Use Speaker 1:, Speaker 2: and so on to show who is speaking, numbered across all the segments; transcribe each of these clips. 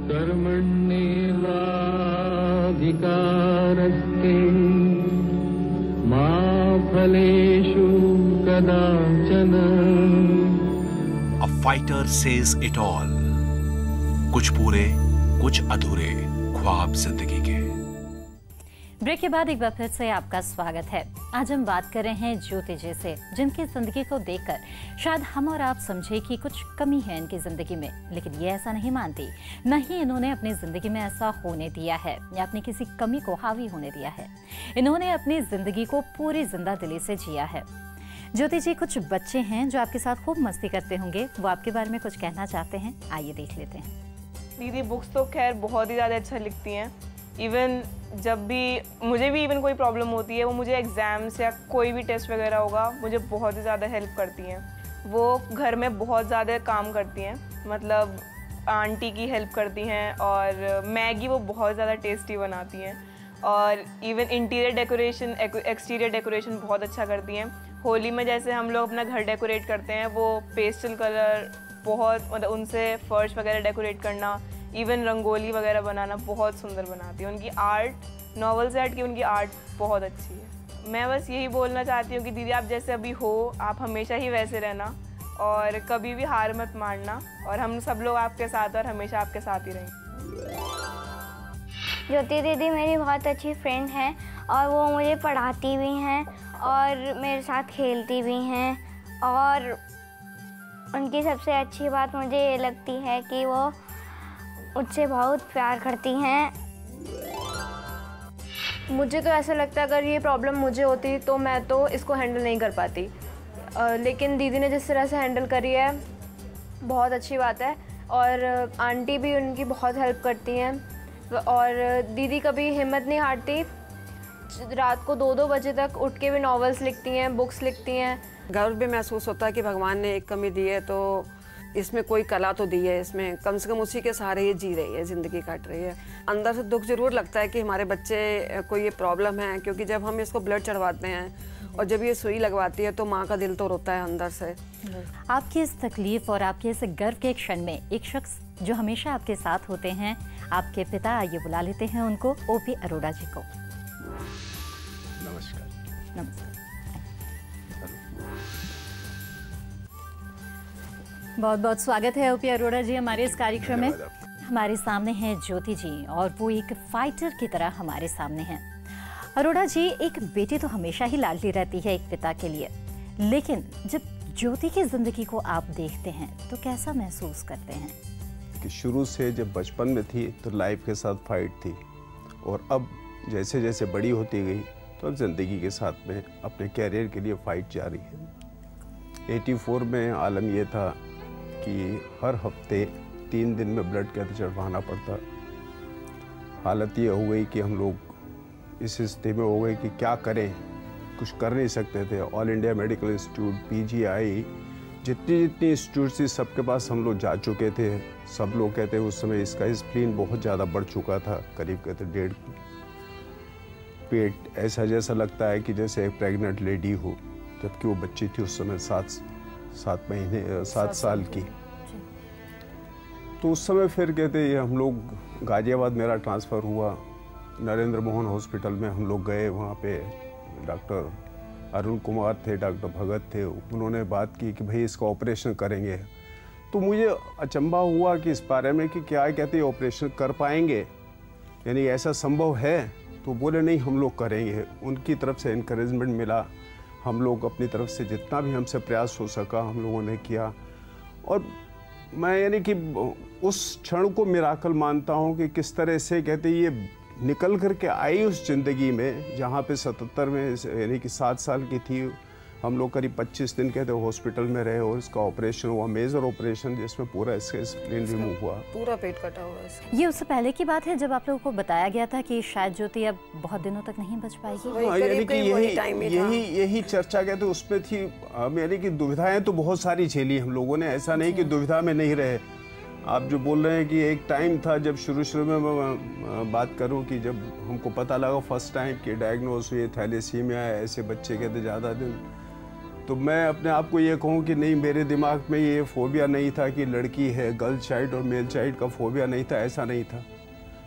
Speaker 1: कर्मण्येवाधिकारस्ते मा फलेषु कदाचन।
Speaker 2: A fighter says it all. कुछ पूरे कुछ अधूरे ख्वाब जिंदगी के।
Speaker 3: ब्रेक के बाद एक बार फिर से आपका स्वागत है। आज हम बात कर रहे हैं ज्योति जी से, जिनकी जिंदगी को देखकर शायद हम और आप समझे कि कुछ कमी है इनकी जिंदगी में, लेकिन ये ऐसा नहीं मानती। न ही इन्होंने अपनी जिंदगी में ऐसा होने दिया है या अपनी किसी कमी को हावी होने दिया है। इन्होंने अपनी जिंदगी को पूरी जिंदा दिली से जिया है। ज्योति जी, कुछ बच्चे हैं जो आपके साथ खूब मस्ती करते होंगे, वो आपके बारे में कुछ कहना चाहते हैं, आइए देख लेते हैं।
Speaker 4: दीदी बुक्स तो खैर बहुत ही ज़्यादा अच्छा लिखती हैं। इवन जब भी मुझे भी इवन कोई प्रॉब्लम होती है, वो मुझे एग्ज़ाम्स या कोई भी टेस्ट वगैरह होगा, मुझे बहुत ही ज़्यादा हेल्प करती हैं। वो घर में बहुत ज़्यादा काम करती हैं, मतलब आंटी की हेल्प करती हैं, और मैगी वो बहुत ज़्यादा टेस्टी बनाती हैं, और even interior decoration exterior decoration बहुत अच्छा करती हैं। होली में जैसे हम लोग अपना घर डेकोरेट करते हैं, वो पेस्टल कलर बहुत, मतलब उनसे फर्श वगैरह डेकोरेट करना, इवन रंगोली वगैरह बनाना बहुत सुंदर बनाती है। उनकी आर्ट नॉवल से हट के उनकी आर्ट बहुत अच्छी है। मैं बस यही बोलना चाहती हूँ कि दीदी आप जैसे अभी हो, आप हमेशा ही वैसे रहना और कभी भी हार मत मानना, और हम सब लोग आपके साथ और हमेशा आपके साथ ही रहेंगे।
Speaker 5: ज्योति दीदी मेरी बहुत अच्छी फ्रेंड है, और वो मुझे पढ़ाती भी हैं और मेरे साथ खेलती भी हैं, और उनकी सबसे अच्छी बात मुझे ये लगती है कि वो मुझसे बहुत प्यार करती हैं।
Speaker 6: मुझे तो ऐसा लगता है अगर ये प्रॉब्लम मुझे होती तो मैं तो इसको हैंडल नहीं कर पाती, लेकिन दीदी ने जिस तरह से हैंडल करी है बहुत अच्छी बात है। और आंटी भी उनकी बहुत हेल्प करती हैं, और दीदी कभी हिम्मत नहीं हारती, रात को 2-2 बजे तक उठ के भी नॉवेल्स लिखती हैं, बुक्स लिखती हैं।
Speaker 7: गर्व भी महसूस होता है कि भगवान ने एक कमी दी है तो इसमें कोई कला तो दी है, इसमें कम से कम उसी के सहारे ये जी रही है, ज़िंदगी काट रही है। अंदर से दुख जरूर लगता है कि हमारे बच्चे को ये प्रॉब्लम है, क्योंकि जब हम इसको ब्लड चढ़वाते हैं और जब ये सुई लगवाती है तो माँ का दिल तो रोता है अंदर से।
Speaker 3: आपकी इस तकलीफ और आपके इस गर्व के क्षण में एक शख्स जो हमेशा आपके साथ होते हैं, आपके पिता, आइए बुला लेते हैं उनको, ओपी अरोड़ा जी को।
Speaker 8: नमस्कार।
Speaker 3: नमस्कार। बहुत बहुत स्वागत है ओपी अरोड़ा जी हमारे इस कार्यक्रम में। हमारे सामने हैं ज्योति जी, और वो एक फाइटर की तरह हमारे सामने हैं। अरोड़ा जी, एक बेटी तो हमेशा ही लाडली रहती है एक पिता के लिए, लेकिन जब ज्योति की जिंदगी को आप देखते हैं तो कैसा महसूस करते हैं?
Speaker 8: कि शुरू से जब बचपन में थी तो लाइफ के साथ फाइट थी, और अब जैसे जैसे बड़ी होती गई तो अब ज़िंदगी के साथ में अपने कैरियर के लिए फाइट जारी है। 84 में आलम ये था कि हर हफ्ते 3 दिन में ब्लड कैंसर चढ़वाना पड़ता। हालत ये हो गई कि हम लोग इस स्थिति में हो गए कि क्या करें, कुछ कर नहीं सकते थे। All India medical institute, PGI, जितनी इंस्टीट्यूट थी सबके पास हम लोग जा चुके थे। सब लोग कहते उस समय इसका स्प्लीन बहुत ज़्यादा बढ़ चुका था, करीब कहते 1.5 पेट ऐसा जैसा लगता है कि जैसे एक प्रेग्नेंट लेडी हो, जबकि वो बच्ची थी उस समय 7 साल की। तो उस समय फिर कहते ये हम लोग गाजियाबाद, मेरा ट्रांसफ़र हुआ, नरेंद्र मोहन हॉस्पिटल में हम लोग गए। वहाँ पे डॉक्टर अरुण कुमार थे, डॉक्टर भगत थे, उन्होंने बात की कि भाई इसका ऑपरेशन करेंगे। तो मुझे अचंभा हुआ कि इस बारे में कि क्या कहते ऑपरेशन कर पाएंगे, यानी ऐसा संभव है? तो बोले नहीं हम लोग करेंगे। उनकी तरफ से इनकरेजमेंट मिला, हम लोग अपनी तरफ से जितना भी हमसे प्रयास हो सका हम लोगों ने किया। और मैं यानी कि उस क्षण को मिराकल मानता हूँ कि किस तरह से कहते ये निकल करके आई उस ज़िंदगी में, जहाँ पे 77 में यानी कि 7 साल की थी। हम लोग करीब 25 दिन कहते हॉस्पिटल में रहे, और इसका ऑपरेशन हुआ, मेजर ऑपरेशन, जिसमें पूरा इसका स्प्लीन रिमूव हुआ,
Speaker 7: पूरा पेट कटा हुआ है।
Speaker 3: ये उससे पहले की बात है जब आप लोगों को बताया गया था कि शायद ज्योति अब बहुत दिनों तक नहीं बच पाएगी?
Speaker 8: यानी कि यही चर्चा कहते उसमें थी। यानी कि दुविधाएं तो बहुत सारी झेली हम लोगों ने, ऐसा नहीं कि दुविधा में नहीं रहे। आप जो बोल रहे हैं कि एक टाइम था जब शुरू में मैं बात करूं कि जब हमको पता लगा फर्स्ट टाइम कि डायग्नोस हुई थैलेसीमिया है, ऐसे बच्चे कहते ज़्यादा दिन तो मैं अपने आप को ये कहूँ कि नहीं, मेरे दिमाग में ये फोबिया नहीं था कि लड़की है, गर्ल चाइल्ड और मेल चाइल्ड का फोबिया नहीं था, ऐसा नहीं था।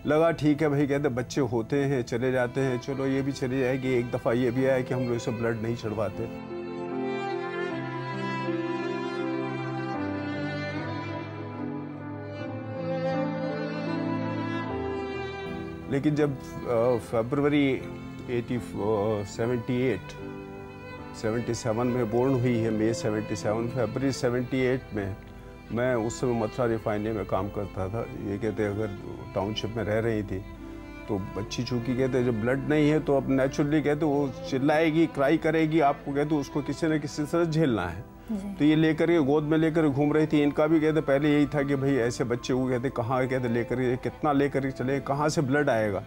Speaker 8: लगा ठीक है भाई, कहते बच्चे होते हैं चले जाते हैं, चलो ये भी चली जाएगी। एक दफ़ा ये भी आया कि हम लोग इसे ब्लड नहीं चढ़वाते। लेकिन जब फरवरी 77 में बोर्न हुई है, मई 77, फरवरी 78 में मैं उस समय मथुरा रिफाइनरी में काम करता था। ये कहते अगर टाउनशिप में रह रही थी तो बच्ची चूँकि कहते जब ब्लड नहीं है तो अब नेचुरली कहते वो चिल्लाएगी, क्राई करेगी, आपको कहते उसको किसी न किसी तरह झेलना है। तो ये लेकर के गोद में लेकर घूम रही थी। इनका भी कहते पहले यही था कि भाई ऐसे बच्चे को कहते कहाँ कहते लेकर कितना लेकर चले, कहाँ से ब्लड आएगा,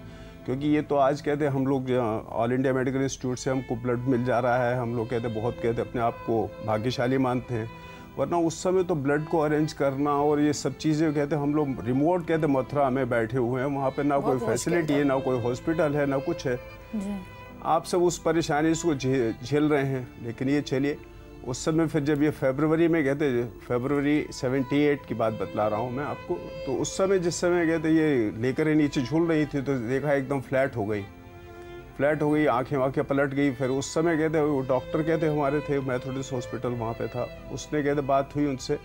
Speaker 8: क्योंकि ये तो आज कहते हम लोग ऑल इंडिया मेडिकल इंस्टीट्यूट से हमको ब्लड मिल जा रहा है, हम लोग कहते बहुत कहते अपने आप को भाग्यशाली मानते हैं। वरना उस समय तो ब्लड को अरेंज करना और ये सब चीज़ें कहते हम लोग रिमोट कहते मथुरा में बैठे हुए हैं, वहाँ पे ना कोई फैसिलिटी है, ना कोई हॉस्पिटल है, ना कुछ है। आप सब उस परेशानी को झेल रहे हैं। लेकिन ये चलिए उस समय फिर जब ये फरवरी में कहते, फरवरी 78 की बात बतला रहा हूँ मैं आपको, तो उस समय जिस समय कहते ये लेकर नीचे झूल रही थी तो देखा एकदम फ्लैट हो गई, आंखें पलट गई। फिर उस समय कहते वो डॉक्टर कहते हमारे थे, मेथोडिस्ट हॉस्पिटल वहाँ पे था, उसने कहते बात हुई उनसे,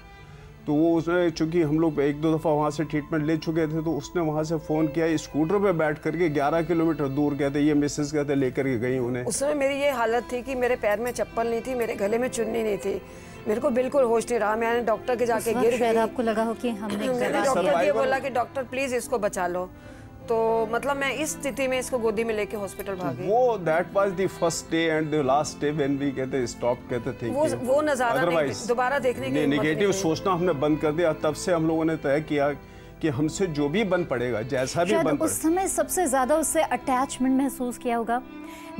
Speaker 8: तो वो उसने चूँकि हम लोग 1-2 दफ़ा वहाँ से ट्रीटमेंट ले चुके थे, तो उसने वहाँ से फ़ोन किया, स्कूटर पे बैठ करके 11 किलोमीटर दूर कहते ये मिसेस कहते लेकर के गई उन्हें।
Speaker 7: उस समय मेरी ये हालत थी कि मेरे पैर में चप्पल नहीं थी, मेरे गले में चुन्नी नहीं थी, मेरे को बिल्कुल होश नहीं रहा। मैंने डॉक्टर के जाके गिर गई।
Speaker 3: आपको लगा हो कि हमने
Speaker 7: डॉक्टर ये बोला कि डॉक्टर प्लीज इसको बचा लो। तो मतलब मैं इस स्थिति में इसको गोदी में लेके हॉस्पिटल भागी। वो
Speaker 8: that was the first day and the last day when we कहते स्टॉप कहते थे
Speaker 7: वो नजारा दोबारा देखने के
Speaker 8: नेगेटिव सोचना हमने बंद कर दिया। तब से हम लोगों ने तय किया कि हमसे जो भी बन पड़ेगा, जैसा भी बन पड़ेगा।
Speaker 3: उस समय सबसे ज्यादा उससे अटैचमेंट महसूस किया होगा।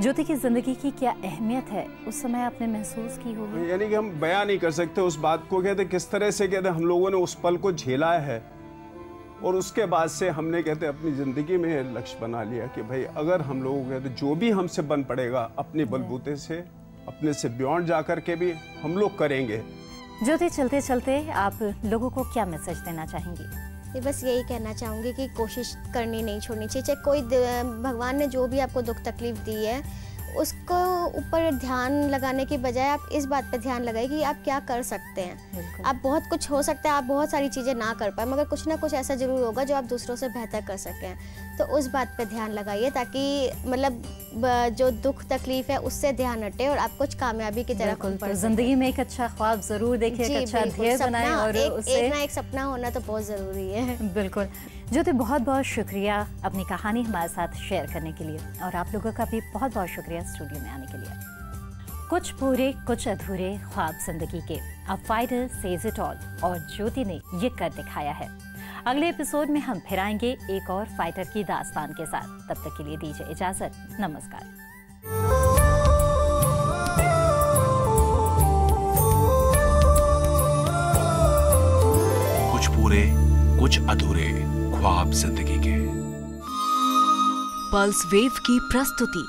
Speaker 3: ज्योति की जिंदगी की क्या अहमियत है उस समय आपने महसूस की होगी।
Speaker 8: यानी कि हम बयां नहीं कर सकते उस बात को। कहते किस तरह से कहते हम लोगों ने उस पल को झेला है और उसके बाद से हमने कहते अपनी ज़िंदगी में लक्ष्य बना लिया कि भाई अगर हम लोग कहते जो भी हमसे बन पड़ेगा अपने बलबूते से, अपने से बियॉन्ड जा कर के भी हम लोग करेंगे।
Speaker 3: ज्योति, चलते चलते आप लोगों को क्या मैसेज देना चाहेंगी?
Speaker 9: बस यही कहना चाहूँगी कि कोशिश करनी नहीं छोड़नी चाहिए। चाहे कोई भगवान ने जो भी आपको दुख तकलीफ दी है उसको ऊपर ध्यान लगाने की बजाय आप इस बात पे ध्यान लगाइए कि आप क्या कर सकते हैं। आप बहुत कुछ हो सकता है, आप बहुत सारी चीज़ें ना कर पाए, मगर कुछ ना कुछ ऐसा ज़रूर होगा जो आप दूसरों से बेहतर कर सकें। तो उस बात पे ध्यान लगाइए ताकि मतलब जो दुख तकलीफ है उससे ध्यान हटे और आप कुछ कामयाबी की तरफ
Speaker 3: तो जिंदगी में एक अच्छा ख्वाब जरूर देखिए, एक अच्छा ध्येय बनाएं और
Speaker 9: उससे एक ना एक सपना होना तो बहुत ज़रूरी है।
Speaker 3: बिल्कुल ज्योति, बहुत बहुत शुक्रिया अपनी कहानी हमारे साथ शेयर करने के लिए, और आप लोगों का भी बहुत बहुत शुक्रिया स्टूडियो में आने के लिए। कुछ पूरे कुछ अधूरे ख्वाब जिंदगी के, a fighter says it all, और ज्योति ने ये कर दिखाया है। अगले एपिसोड में हम फिर आएंगे एक और फाइटर की दास्तान के साथ। तब तक के लिए दीजिए इजाजत, नमस्कार।
Speaker 2: कुछ पूरे कुछ अधूरे ख्वाब जिंदगी के।
Speaker 10: पल्स वेव की प्रस्तुति